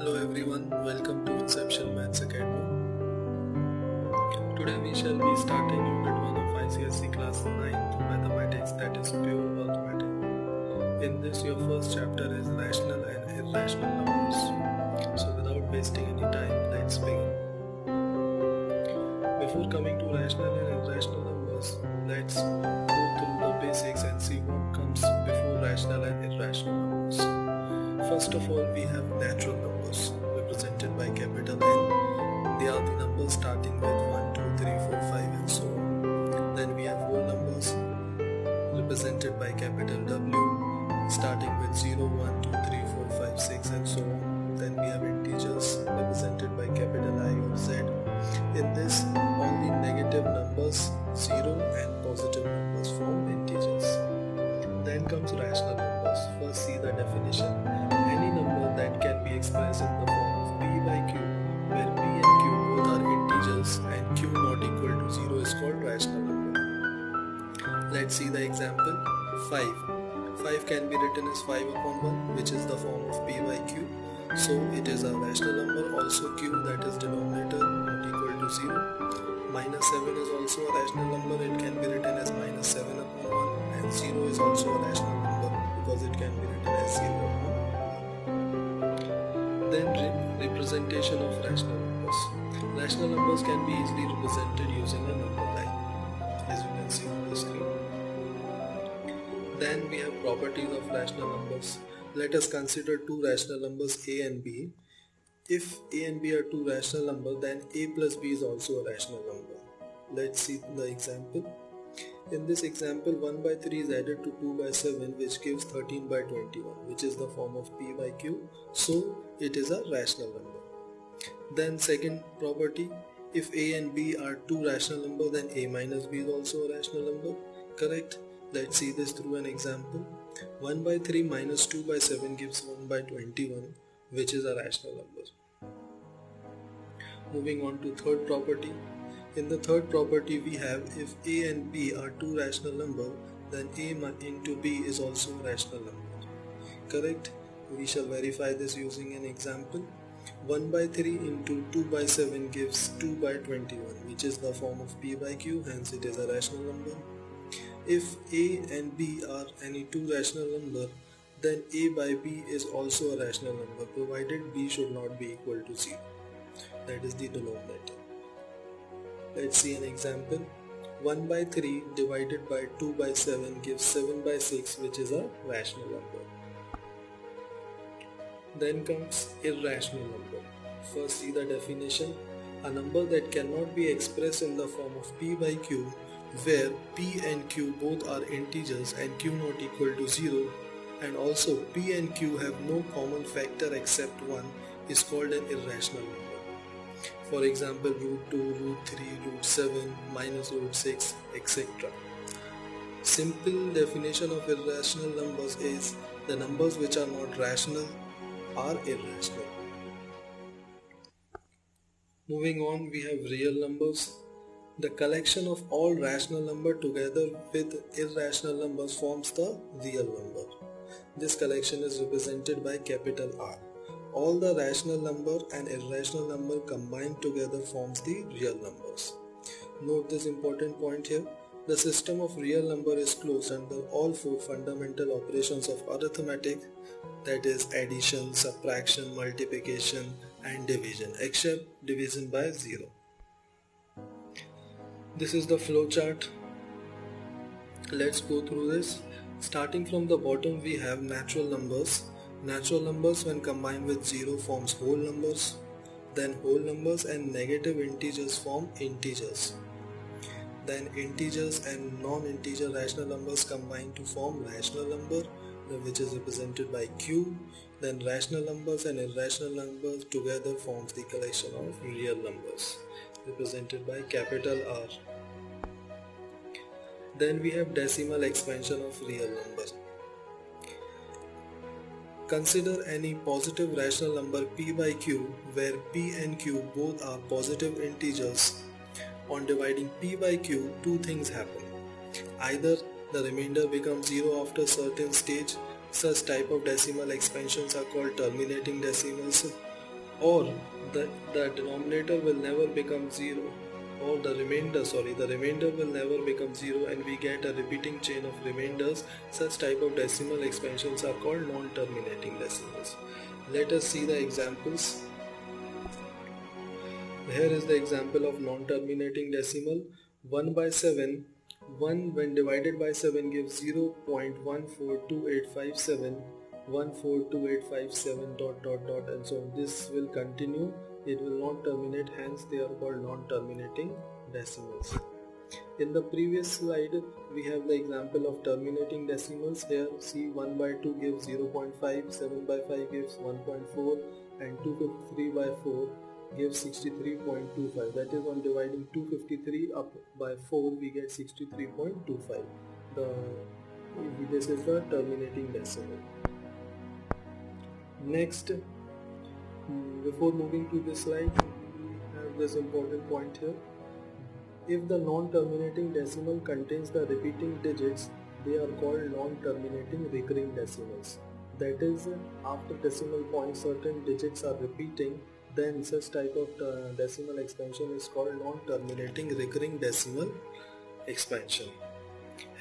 Hello everyone, welcome to Inception Maths Academy. Today we shall be starting Unit 1 of ICSE Class 9 Mathematics, that is pure arithmetic. In this your first chapter is rational and irrational numbers. So without wasting any time, let's begin. Before coming to rational and irrational numbers, let's go through the basics and see what comes before rational and irrational numbers. First of all, we have natural numbers represented by capital N. They are the numbers starting with 1, 2, 3, 4, 5 and so on. Then we have whole numbers represented by capital W starting with 0, 1, 2, 3, 4, 5, 6 and so on. Then we have integers represented by capital I or Z. In this, all the negative numbers 0 and positive numbers form integers. Then comes rational numbers. First see the definition. Any number that can be expressed in the form of P by Q, where P and Q both are integers and Q not equal to 0 is called rational number. Let's see the example. 5. 5 can be written as 5 upon 1, which is the form of P by Q. So it is a rational number. Also Q, that is denominator, not equal to 0. Minus 7 is also a rational number. It can be written as minus 7 upon 1, and 0 is also a rational number because it can be written as 0 upon 1. Then representation of rational numbers. Rational numbers can be easily represented using a number line, as you can see on the screen. Then we have properties of rational numbers. Let us consider two rational numbers A and B. If A and B are two rational numbers, then A plus B is also a rational number. Let's see the example. In this example, 1 by 3 is added to 2 by 7, which gives 13 by 21, which is the form of P by Q. So it is a rational number. Then second property, if A and B are two rational numbers, then A minus B is also a rational number. Correct? Let's see this through an example. 1 by 3 minus 2 by 7 gives 1 by 21, which is a rational number. Moving on to third property. In the third property we have, if A and B are two rational numbers, then A into B is also a rational number. Correct? We shall verify this using an example. 1 by 3 into 2 by 7 gives 2 by 21, which is the form of P by Q, hence it is a rational number. If A and B are any two rational numbers, then A by B is also a rational number, provided B should not be equal to 0. That is the denominator. Let's see an example. 1 by 3 divided by 2 by 7 gives 7 by 6, which is a rational number. Then comes irrational number. First see the definition. A number that cannot be expressed in the form of P by Q, where P and Q both are integers and Q not equal to 0, and also P and Q have no common factor except 1, is called an irrational number. For example, root 2, root 3, root 7, minus root 6, etc. Simple definition of irrational numbers is the numbers which are not rational are irrational. Moving on, we have real numbers. The collection of all rational numbers together with irrational numbers forms the real number. This collection is represented by capital R. All the rational number and irrational number combined together forms the real numbers. Note this important point here. The system of real number is closed under all four fundamental operations of arithmetic, that is addition, subtraction, multiplication and division, except division by 0. This is the flow chart. Let's go through this. Starting from the bottom, we have natural numbers. Natural numbers when combined with 0 forms whole numbers. Then whole numbers and negative integers form integers. Then integers and non-integer rational numbers combine to form rational number, which is represented by Q. Then rational numbers and irrational numbers together forms the collection of real numbers, represented by capital R. Then we have decimal expansion of real numbers. Consider any positive rational number P by Q, where P and Q both are positive integers. On dividing P by Q, two things happen. Either the remainder becomes 0 after a certain stage. Such type of decimal expansions are called terminating decimals, or the denominator will never become 0, or the remainder will never become 0, and we get a repeating chain of remainders. Such type of decimal expansions are called non-terminating decimals. Let us see the examples. Here is the example of non-terminating decimal. 1 by 7. 1 when divided by 7 gives 0.142857, 142857 dot dot dot, and so on. This will continue. It will not terminate, hence they are called non-terminating decimals. In the previous slide, we have the example of terminating decimals. Here, see, 1 by 2 gives 0.5, 7 by 5 gives 1.4, and 253 by 4 gives 63.25. That is, on dividing 253 up by 4, we get 63.25. This is the terminating decimal. Next, before moving to this slide, we have this important point here. If the non-terminating decimal contains the repeating digits, they are called non-terminating recurring decimals. That is, after decimal point certain digits are repeating, then such type of decimal expansion is called non-terminating recurring decimal expansion.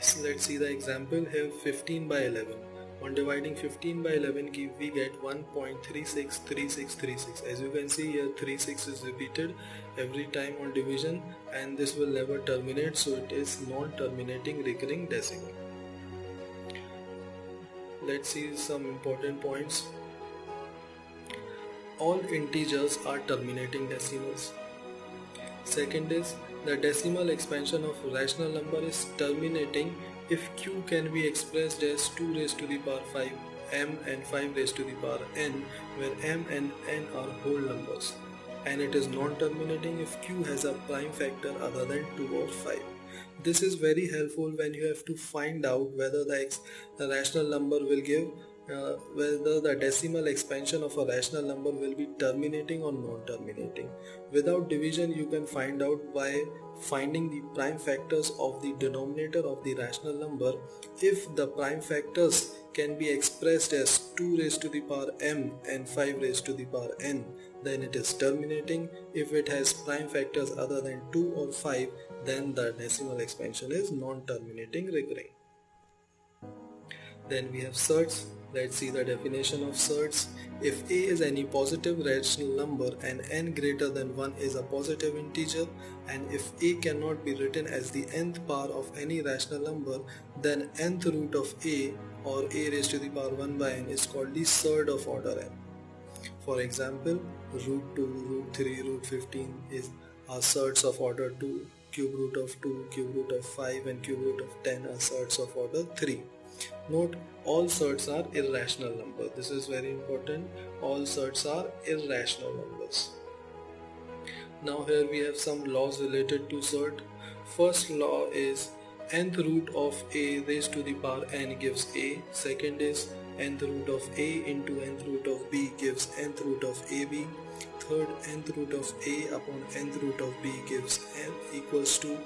So let's see the example here. 15 by 11. On dividing 15 by 11, we get 1.363636. As you can see here, 36 is repeated every time on division, and this will never terminate, so it is non-terminating recurring decimal. Let's see some important points. All integers are terminating decimals. Second is, the decimal expansion of rational number is terminating if q can be expressed as 2 raised to the power 5 m and 5 raised to the power n, where m and n are whole numbers, and it is non-terminating if q has a prime factor other than 2 or 5. This is very helpful when you have to find out whether the rational number will give whether the decimal expansion of a rational number will be terminating or non-terminating. Without division, you can find out by finding the prime factors of the denominator of the rational number. If the prime factors can be expressed as 2 raised to the power m and 5 raised to the power n, then it is terminating. If it has prime factors other than 2 or 5, then the decimal expansion is non-terminating recurring. Then we have surds. Let's see the definition of surds. If a is any positive rational number and n greater than 1 is a positive integer, and if a cannot be written as the nth power of any rational number, then nth root of a, or a raised to the power 1 by n, is called the surd of order n. For example, root 2, root 3, root 15 are surds of order 2, cube root of 2, cube root of 5, and cube root of 10 are surds of order 3. Note, all surds are irrational numbers. This is very important. All surds are irrational numbers. Now here we have some laws related to surd. First law is nth root of a raised to the power n gives a. Second is nth root of a into nth root of b gives nth root of ab. Third, nth root of a upon nth root of b gives n equals to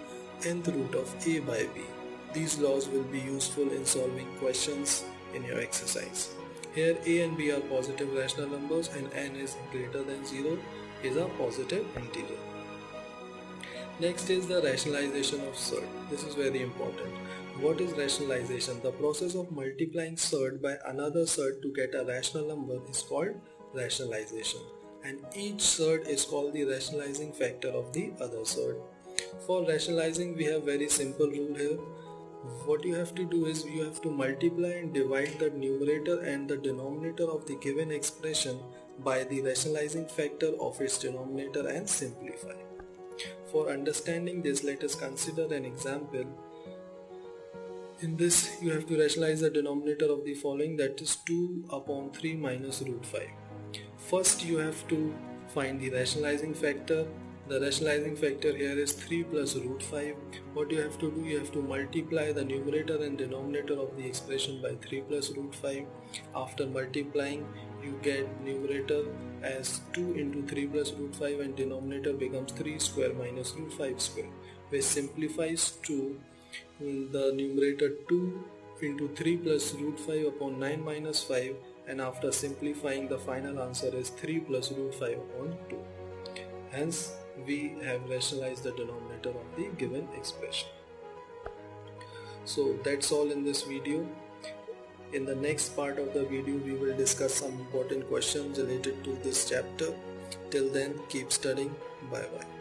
nth root of a by b. These laws will be useful in solving questions in your exercise. Here a and b are positive rational numbers and n is greater than 0 is a positive integer. Next is the rationalization of surd. This is very important. What is rationalization? The process of multiplying surd by another surd to get a rational number is called rationalization, and each surd is called the rationalizing factor of the other surd. For rationalizing, we have very simple rule here. What you have to do is you have to multiply and divide the numerator and the denominator of the given expression by the rationalizing factor of its denominator and simplify. For understanding this, let us consider an example. In this, you have to rationalize the denominator of the following, that is 2 upon 3 minus root 5. First, you have to find the rationalizing factor. The rationalizing factor here is 3 plus root 5. What you have to do, you have to multiply the numerator and denominator of the expression by 3 plus root 5. After multiplying, you get numerator as 2 into 3 plus root 5 and denominator becomes 3 square minus root 5 square, which simplifies to the numerator 2 into 3 plus root 5 upon 9 minus 5, and after simplifying the final answer is 3 plus root 5 upon 2. Hence we have rationalized the denominator of the given expression. So that's all in this video. In the next part of the video we will discuss some important questions related to this chapter. Till then, keep studying. Bye bye.